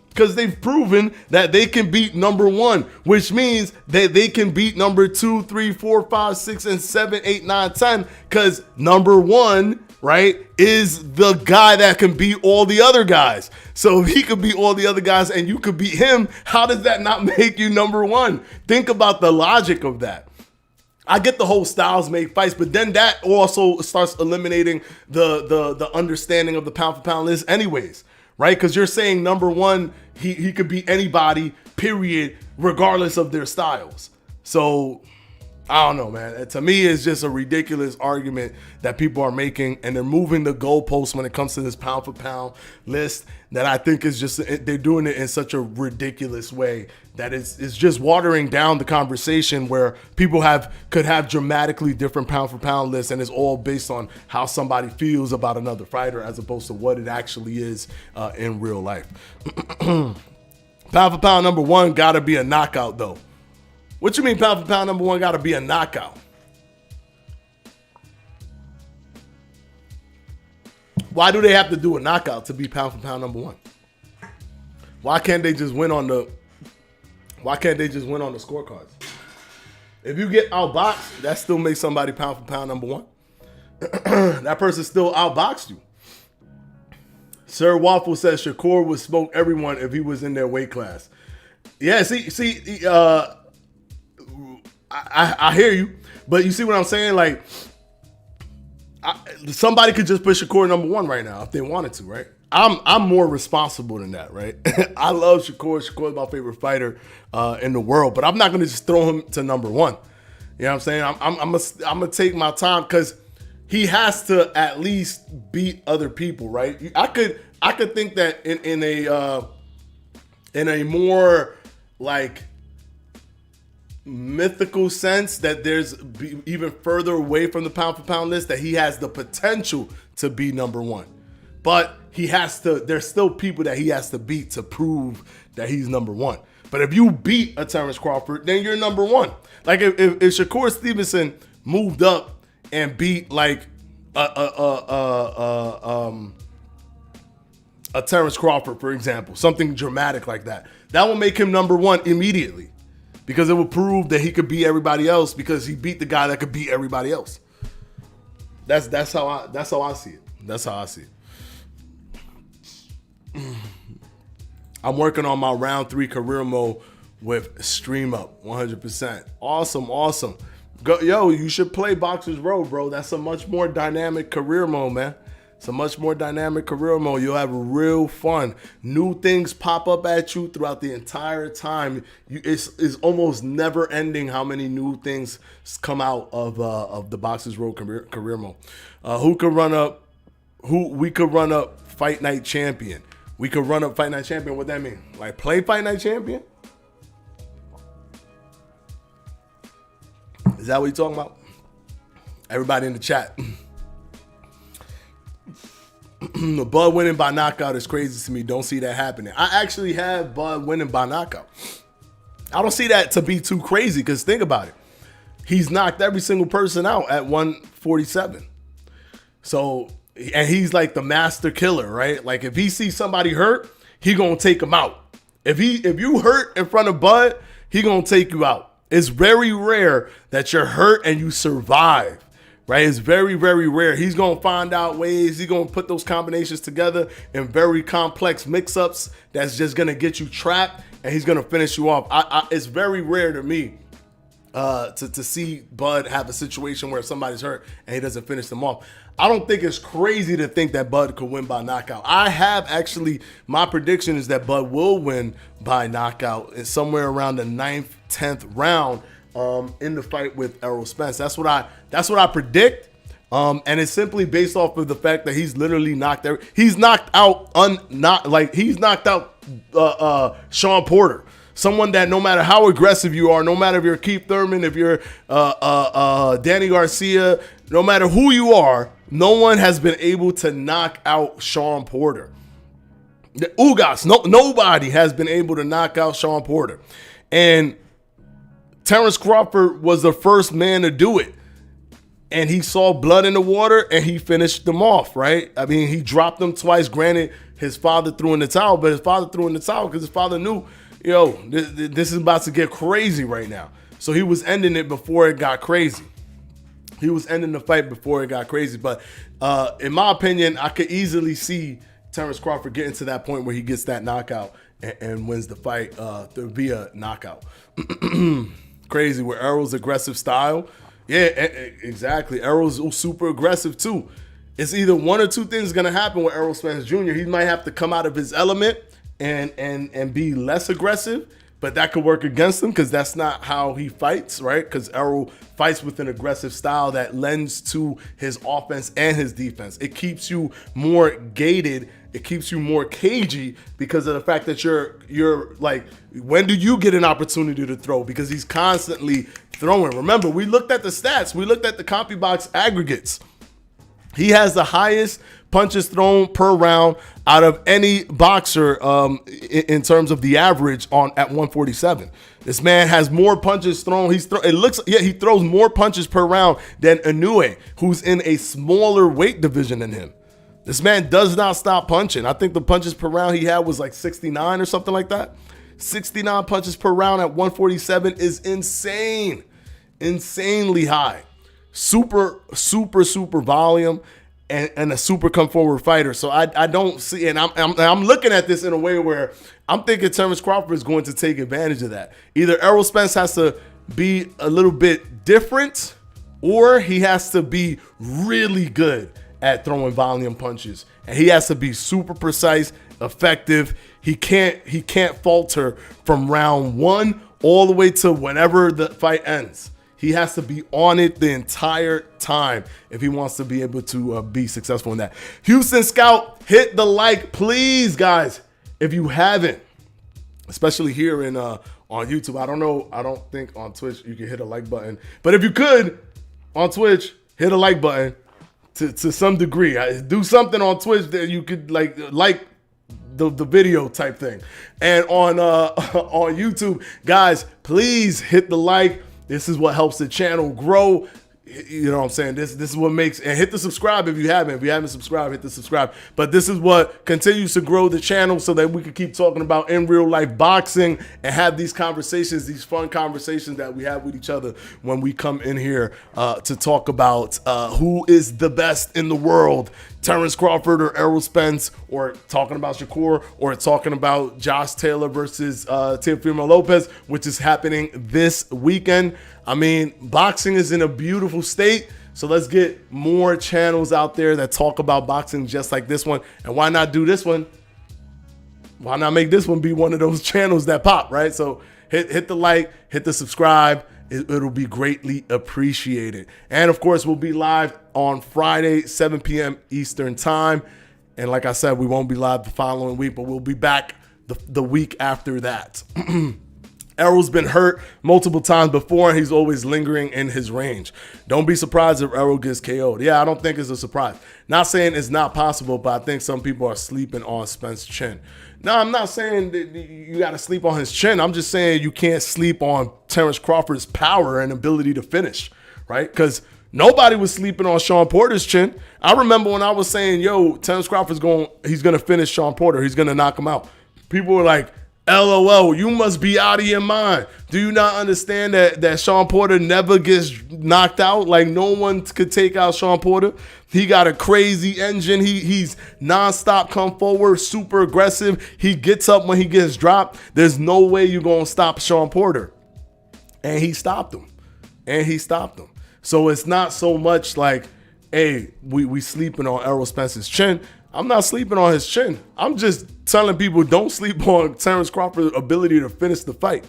because they've proven that they can beat number one, which means that they can beat number 2, 3, 4, 5, 6, and 7, 8, 9, 10 because number one, right, is the guy that can beat all the other guys. So if he could beat all the other guys and you could beat him, how does that not make you number one? Think about the logic of that. I get the whole styles make fights, but then that also starts eliminating the understanding of the pound for pound list anyways, right? Because you're saying number one, he could beat anybody, period, regardless of their styles. So I don't know, man. To me, it's just a ridiculous argument that people are making, and they're moving the goalposts when it comes to this pound for pound list. That I think is just, they're doing it in such a ridiculous way that it's just watering down the conversation, where people could have dramatically different pound for pound lists, and it's all based on how somebody feels about another fighter as opposed to what it actually is in real life. Pound for pound number one gotta be a knockout, though. What you mean pound for pound number one got to be a knockout? Why do they have to do a knockout to be pound for pound number one? Why can't they just win on the scorecards? If you get outboxed, that still makes somebody pound for pound number one. That person still outboxed you. Sir Waffle says Shakur would smoke everyone if he was in their weight class. Yeah, I hear you, but you see what I'm saying? Like, somebody could just put Shakur number one right now if they wanted to, right? I'm more responsible than that, right? I love Shakur. Shakur is my favorite fighter in the world, but I'm not gonna just throw him to number one. You know what I'm saying? I'm gonna take my time, because he has to at least beat other people, right? I could think that in a more like mythical sense, that there's even further away from the pound for pound list, that he has the potential to be number one, but there's still people that he has to beat to prove that he's number one. But if you beat a Terence Crawford, then you're number one. Like if Shakur Stevenson moved up and beat like a Terence Crawford, for example, something dramatic like that, that will make him number one immediately. Because it will prove that he could beat everybody else, because he beat the guy that could beat everybody else. That's how I see it. That's how I see it. I'm working on my round 3 career mode with Stream Up 100%. Awesome. Yo, you should play Boxers Row, bro. That's a much more dynamic career mode, man. It's a much more dynamic career mode. You'll have real fun. New things pop up at you throughout the entire time. It's almost never ending how many new things come out of the Boxers Road career mode. We could run up Fight Night Champion. We could run up Fight Night Champion. What that mean? Like play Fight Night Champion? Is that what you're talking about? Everybody in the chat. Bud winning by knockout is crazy to me. Don't see that happening. I actually have Bud winning by knockout. I don't see that to be too crazy, because think about it. He's knocked every single person out at 147. So, and he's like the master killer, right? Like if he sees somebody hurt, he gonna take him out. If you hurt in front of Bud, he gonna take you out. It's very rare that you're hurt and you survive. Right? It's very, very rare. He's going to find out ways. He's going to put those combinations together in very complex mix-ups that's just going to get you trapped, and he's going to finish you off. It's very rare to me to see Bud have a situation where somebody's hurt and he doesn't finish them off. I don't think it's crazy to think that Bud could win by knockout. My prediction is that Bud will win by knockout somewhere around the 9th, 10th round. In the fight with Errol Spence. That's what I predict. And it's simply based off of the fact that he's literally knocked out Sean Porter. Someone that no matter how aggressive you are, no matter if you're Keith Thurman, if you're Danny Garcia, no matter who you are, no one has been able to knock out Sean Porter. The Ugas, nobody has been able to knock out Sean Porter. And Terence Crawford was the first man to do it. And he saw blood in the water and he finished them off, right? I mean, he dropped them twice. Granted, his father threw in the towel, but his father threw in the towel because his father knew, this is about to get crazy right now. So he was ending it before it got crazy. He was ending the fight before it got crazy. But in my opinion, I could easily see Terence Crawford getting to that point where he gets that knockout and wins the fight via knockout. Crazy with Errol's aggressive style. Yeah, exactly. Errol's super aggressive too. It's either one or two things going to happen with Errol Spence Jr. He might have to come out of his element and be less aggressive, but that could work against him because that's not how he fights, right? Because Errol fights with an aggressive style that lends to his offense and his defense. It keeps you more gated. It keeps you more cagey because of the fact that you're like, when do you get an opportunity to throw? Because he's constantly throwing. Remember, we looked at the stats. We looked at the CompuBox aggregates. He has the highest punches thrown per round out of any boxer in terms of the average at 147. This man has more punches thrown. He throws more punches per round than Inoue, who's in a smaller weight division than him. This man does not stop punching. I think the punches per round he had was like 69 or something like that. 69 punches per round at 147 is insane. Insanely high. Super volume and a super come forward fighter. So I don't see, and I'm looking at this in a way where I'm thinking Terence Crawford is going to take advantage of that. Either Errol Spence has to be a little bit different, or he has to be really good at throwing volume punches, and he has to be super precise, effective. He can't falter from round one all the way to whenever the fight ends. He has to be on it the entire time if he wants to be able to be successful in that. Houston Scout, hit the like, please, guys. If you haven't, especially here on YouTube. I don't think on Twitch you can hit a like button. But if you could, on Twitch, hit a like button to some degree. Do something on Twitch that you could like the video type thing. And on YouTube, guys, please hit the like. This is what helps the channel grow. You know what I'm saying? This is what makes, and hit the subscribe if you haven't. If you haven't subscribed, hit the subscribe. But this is what continues to grow the channel so that we can keep talking about in real life boxing and have these conversations, these fun conversations that we have with each other when we come in here to talk about who is the best in the world. Terence Crawford or Errol Spence, or talking about Shakur, or talking about Josh Taylor versus Teofimo Lopez, which is happening this weekend. I mean, boxing is in a beautiful state, so let's get more channels out there that talk about boxing just like this one. And why not do this one? Why not make this one be one of those channels that pop, right? So hit the like, hit the subscribe. It'll be greatly appreciated. And of course, we'll be live on Friday, 7 p.m. Eastern time. And like I said, we won't be live the following week, but we'll be back the week after that. Errol's been hurt multiple times before, and he's always lingering in his range. Don't be surprised if Errol gets KO'd. Yeah, I don't think it's a surprise. Not saying it's not possible, but I think some people are sleeping on Spence's chin. No, I'm not saying that you got to sleep on his chin. I'm just saying you can't sleep on Terence Crawford's power and ability to finish, right? Because nobody was sleeping on Shawn Porter's chin. I remember when I was saying, yo, Terence Crawford's he's going to finish Shawn Porter. He's going to knock him out. People were like, LOL, you must be out of your mind. Do you not understand that Shawn Porter never gets knocked out? Like, no one could take out Shawn Porter. He got a crazy engine. He's nonstop come forward, super aggressive. He gets up when he gets dropped. There's no way you're going to stop Shawn Porter. And he stopped him. So it's not so much like, hey, we sleeping on Errol Spence's chin. I'm not sleeping on his chin. I'm just telling people don't sleep on Terence Crawford's ability to finish the fight.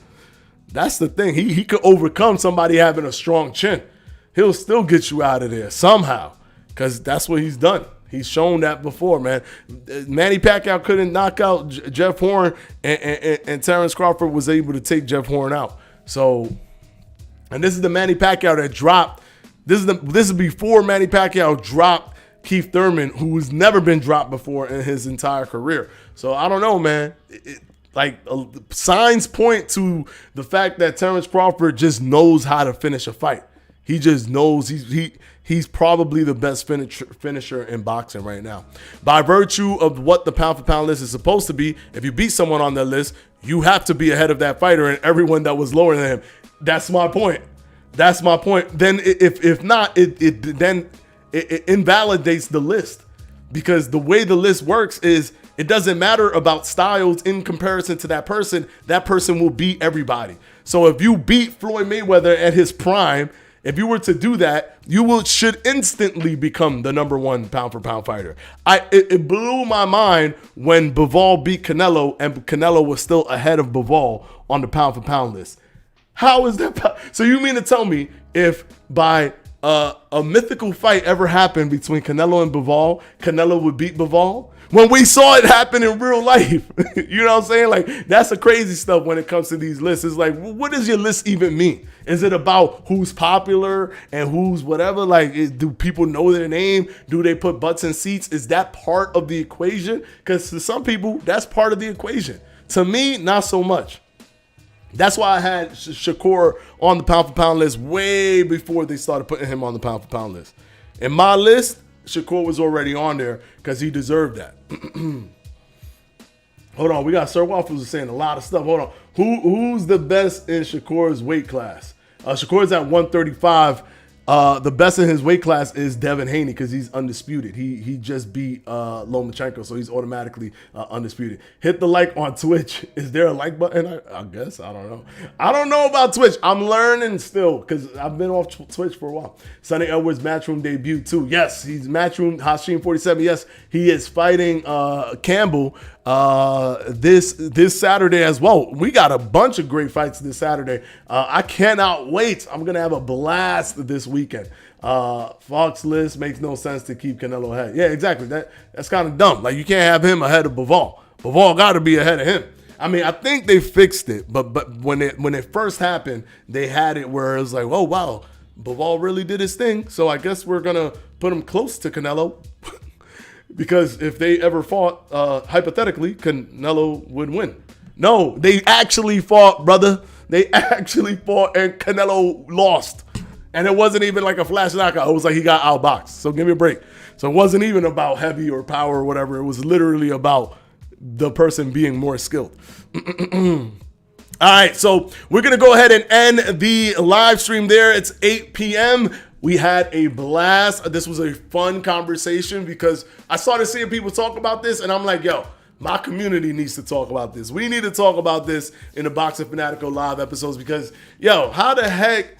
That's the thing. He could overcome somebody having a strong chin. He'll still get you out of there somehow because that's what he's done. He's shown that before, man. Manny Pacquiao couldn't knock out Jeff Horn, and Terence Crawford was able to take Jeff Horn out. So, and this is the Manny Pacquiao that dropped. This is before Manny Pacquiao dropped Keith Thurman, who's never been dropped before in his entire career. So I don't know, man. Signs point to the fact that Terence Crawford just knows how to finish a fight. He just knows he's probably the best finisher in boxing right now. By virtue of what the pound for pound list is supposed to be, if you beat someone on that list, you have to be ahead of that fighter and everyone that was lower than him. That's my point. Then if not, it invalidates the list, because the way the list works is it doesn't matter about styles in comparison to that person will beat everybody. So if you beat Floyd Mayweather at his prime, If you were to do that, you should instantly become the number one pound for pound fighter. It blew my mind when Bivol beat Canelo and Canelo was still ahead of Bivol on the pound for pound list. How is that? So you mean to tell me if by a mythical fight ever happened between Canelo and Bivol, Canelo would beat Bivol? When we saw it happen in real life. You know what I'm saying? Like, that's the crazy stuff when it comes to these lists. It's like, what does your list even mean? Is it about who's popular and who's whatever? Like, do people know their name? Do they put butts in seats? Is that part of the equation? Because to some people, that's part of the equation. To me, not so much. That's why I had Shakur on the pound for pound list way before they started putting him on the pound for pound list. In my list, Shakur was already on there because he deserved that. Hold on, we got Sir Waffles saying a lot of stuff. Hold on. Who's the best in Shakur's weight class? Shakur's at 135. The best in his weight class is Devin Haney because he's undisputed. He just beat Lomachenko, so he's automatically undisputed. Hit the like on Twitch. Is there a like button? I guess. I don't know. I don't know about Twitch. I'm learning still because I've been off Twitch for a while. Sonny Edwards' Matchroom debut too. Yes, he's Matchroom. Hashim 47. Yes, he is fighting Campbell this Saturday as well. We got a bunch of great fights this Saturday. I cannot wait. I'm gonna have a blast this weekend. Fox list makes no sense to keep Canelo ahead. Yeah, exactly. That's kind of dumb. Like, you can't have him ahead of Bivol. Bivol got to be ahead of him. I mean, I think they fixed it, but when it first happened, they had it where it was like, oh wow, Bivol really did his thing. So I guess we're gonna put him close to Canelo. Because if they ever fought, hypothetically, Canelo would win. No, they actually fought, brother. They actually fought, and Canelo lost. And it wasn't even like a flash knockout. It was like he got outboxed. So give me a break. So it wasn't even about heavy or power or whatever. It was literally about the person being more skilled. All right, so we're going to go ahead and end the live stream there. It's 8 p.m. We had a blast. This was a fun conversation because I started seeing people talk about this, and I'm like, yo, my community needs to talk about this. We need to talk about this in the Boxing Fanatico Live episodes because, yo, how the heck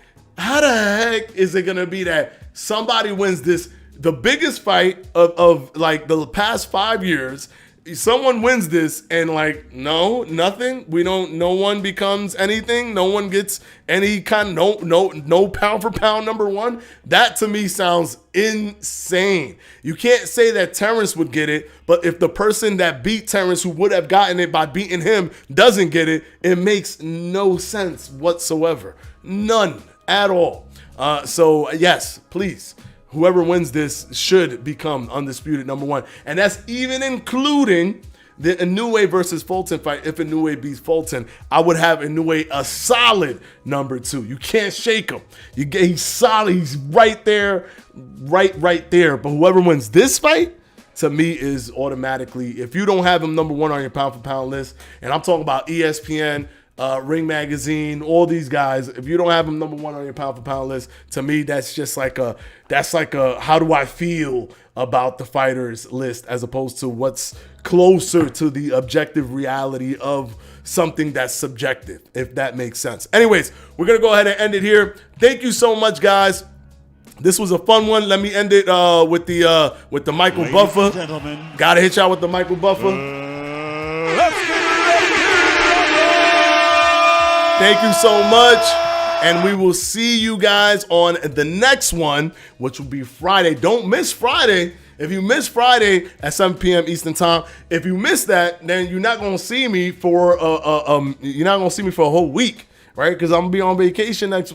is it going to be that somebody wins this, the biggest fight of like the past 5 years, someone wins this and like, no, nothing. No one becomes anything. No one gets any kind, no pound for pound number one. That to me sounds insane. You can't say that Terence would get it, but if the person that beat Terence who would have gotten it by beating him doesn't get it, it makes no sense whatsoever. None at all. So yes, please. Whoever wins this should become undisputed number one. And that's even including the Inoue versus Fulton fight. If Inoue beats Fulton, I would have Inoue a solid number two. You can't shake him. He's solid. He's right there, right there. But whoever wins this fight, to me, is automatically, if you don't have him number one on your pound for pound list, and I'm talking about ESPN, Ring Magazine, all these guys, if you don't have them number one on your pound for pound list, to me, that's just like a how do I feel about the fighters list as opposed to what's closer to the objective reality of something that's subjective, if that makes sense. Anyways, we're going to go ahead and end it here. Thank you so much, guys. This was a fun one. Let me end it with the Michael Buffer. Gotta hit y'all with the Michael Buffer. Let's get Thank you so much. And we will see you guys on the next one, which will be Friday. Don't miss Friday. If you miss Friday at 7 p.m. Eastern Time, if you miss that, then you're not gonna see me for a whole week, right? Because I'm gonna be on vacation next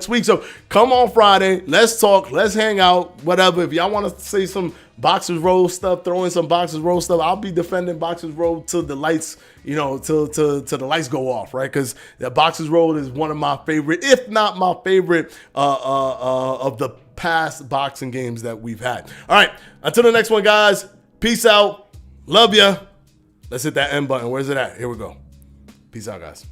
week. So come on Friday. Let's talk. Let's hang out. Whatever. If y'all want to say some Boxers Road stuff, throw in some Boxers Road stuff. I'll be defending Boxers Road till the lights, till the lights go off, right? Because the Boxers Road is one of my favorite, if not my favorite, of the past boxing games that we've had. All right, until the next one, guys. Peace out. Love ya. Let's hit that end button. Where's it at? Here we go. Peace out, guys.